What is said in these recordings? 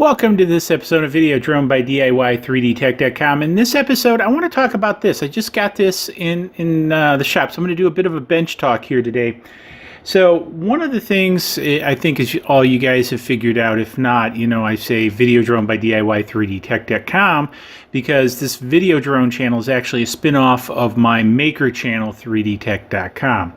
Welcome to this episode of Video Drone by DIY3DTech.com. In this episode, I want to talk about this. I just got this in the shop, so I'm going to do a bit of a bench talk here today. So one of the things I think is all you guys have figured out. If not, I say Video Drone by DIY3DTech.com because this Video Drone channel is actually a spin-off of my maker channel, 3DTech.com.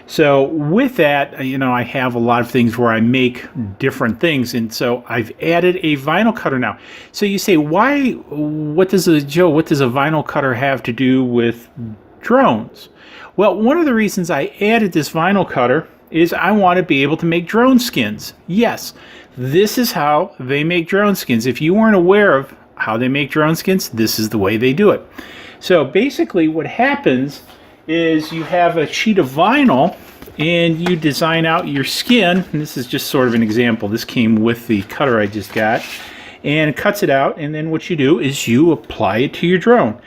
So with that, I have a lot of things where I make different things, and so I've added a vinyl cutter now. So you say, what does a vinyl cutter have to do with drones? Well, one of the reasons I added this vinyl cutter is I want to be able to make drone skins. Yes, this is how they make drone skins. If you weren't aware of how they make drone skins, this is the way they do it. So basically what happens is you have a sheet of vinyl and you design out your skin. And this is just sort of an example. This came with the cutter I just got, and it cuts it out, and then what you do is you apply it to your drone,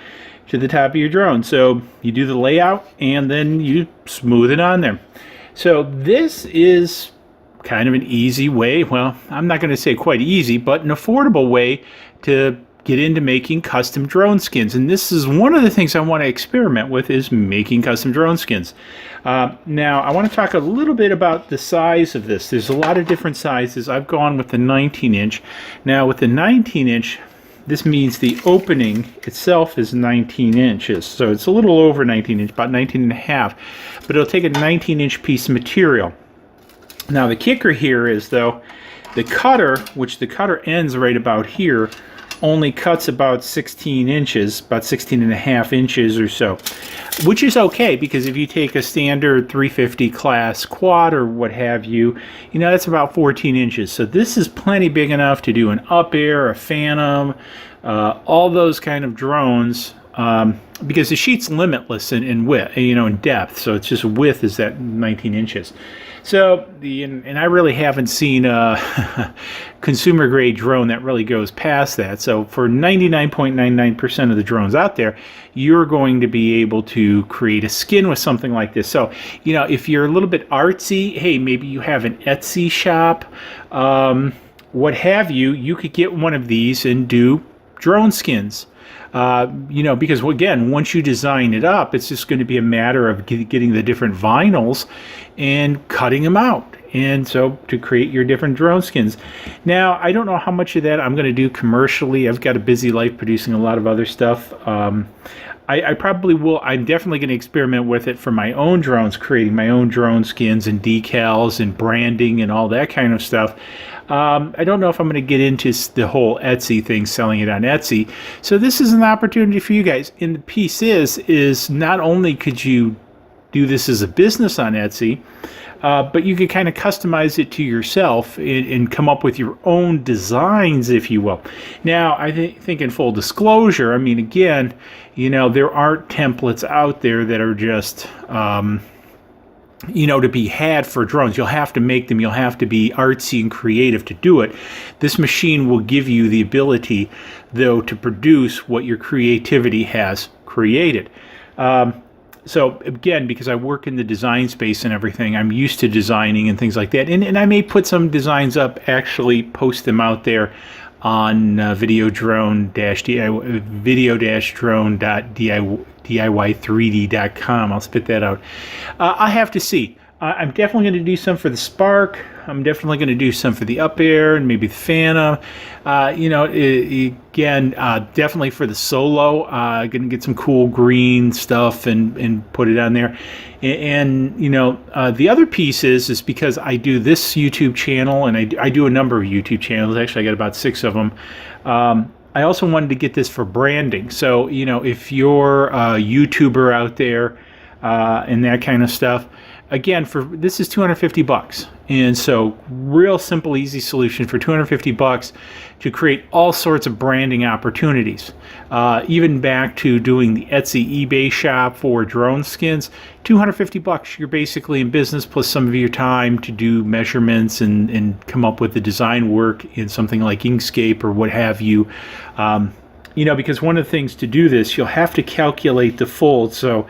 to the top of your drone. So you do the layout and then you smooth it on there. So this is kind of an easy way, well, I'm not going to say quite easy, but an affordable way to get into making custom drone skins. And this is one of the things I want to experiment with, is making custom drone skins. Now I want to talk a little bit about the size of this. There's a lot of different sizes. I've gone with the 19-inch. Now with the 19-inch, this means the opening itself is 19 inches. So it's a little over 19 inch, about 19 and a half, but it'll take a 19-inch piece of material. Now the kicker here is, though, the cutter, which the cutter ends right about here, only cuts about 16 inches, about 16 and a half inches or so, which is okay, because if you take a standard 350 class quad or what have you, that's about 14 inches. So this is plenty big enough to do an Up Air, a Phantom, all those kind of drones, because the sheet's limitless in width, in depth. So it's just width is that 19 inches. So, and I really haven't seen a consumer grade drone that really goes past that. So for 99.99% of the drones out there, you're going to be able to create a skin with something like this. So, if you're a little bit artsy, hey, maybe you have an Etsy shop, what have you, you could get one of these and do drone skins. Because again, once you design it up, it's just going to be a matter of getting the different vinyls and cutting them out. And so to create your different drone skins. Now, I don't know how much of that I'm going to do commercially. I've got a busy life producing a lot of other stuff. I probably will. I'm definitely going to experiment with it for my own drones, creating my own drone skins and decals and branding and all that kind of stuff. I don't know if I'm going to get into the whole Etsy thing, selling it on Etsy. So this is an opportunity for you guys. And the piece is not only could you do this as a business on Etsy, but you could kind of customize it to yourself and come up with your own designs, if you will. Now, I think in full disclosure, again, there aren't templates out there that are just, to be had for drones. You'll have to make them. You'll have to be artsy and creative to do it. This machine will give you the ability, though, to produce what your creativity has created. So again, because I work in the design space and everything, I'm used to designing and things like that. And I may put some designs up, actually post them out there on video-drone.diy3d.com. I'll spit that out. I have to see. I'm definitely going to do some for the Spark. I'm definitely going to do some for the Up Air and maybe the Phantom. Again, definitely for the Solo. Going to get some cool green stuff and put it on there. And the other piece is because I do this YouTube channel, and I do a number of YouTube channels. Actually, I got about 6 of them. I also wanted to get this for branding. So, if you're a YouTuber out there and that kind of stuff, again, this is $250, and so real simple, easy solution for $250 to create all sorts of branding opportunities. Even back to doing the Etsy, eBay shop for drone skins, $250. You're basically in business, plus some of your time to do measurements and come up with the design work in something like Inkscape or what have you. Because one of the things to do this, you'll have to calculate the fold. So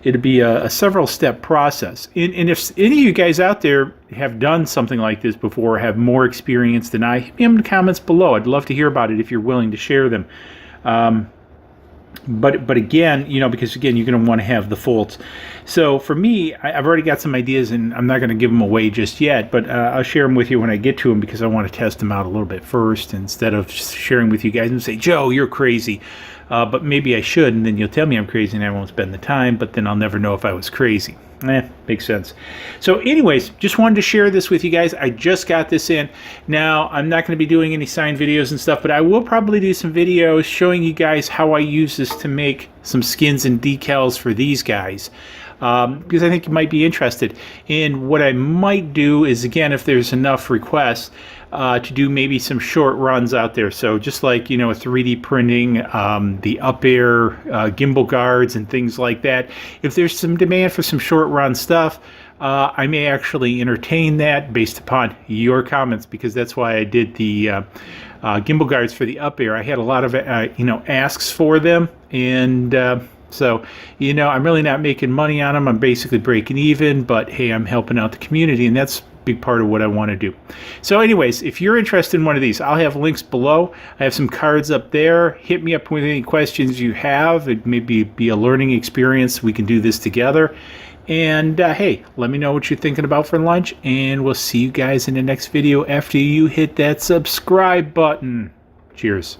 it'd be a several step process. And if any of you guys out there have done something like this before, have more experience than I, hit me in the comments below. I'd love to hear about it if you're willing to share them. But again, because again, you're going to want to have the faults. So for me, I've already got some ideas, and I'm not going to give them away just yet, but I'll share them with you when I get to them, because I want to test them out a little bit first, instead of sharing with you guys and say, Joe, you're crazy. But maybe I should, and then you'll tell me I'm crazy and I won't spend the time, but then I'll never know if I was crazy. Makes sense. So anyways, just wanted to share this with you guys. I just got this in. Now, I'm not going to be doing any sign videos and stuff, but I will probably do some videos showing you guys how I use this to make some skins and decals for these guys. Because I think you might be interested. And what I might do is, again, if there's enough requests, to do maybe some short runs out there. So just like, 3D printing, the up air gimbal guards and things like that. If there's some demand for some short run stuff, I may actually entertain that based upon your comments, because that's why I did the gimbal guards for the up air. I had a lot of, asks for them, and so, I'm really not making money on them. I'm basically breaking even, but hey, I'm helping out the community, and that's a big part of what I want to do. So anyways, if you're interested in one of these, I'll have links below. I have some cards up there. Hit me up with any questions you have. It may be a learning experience. We can do this together. And hey, let me know what you're thinking about for lunch, and we'll see you guys in the next video after you hit that subscribe button. Cheers.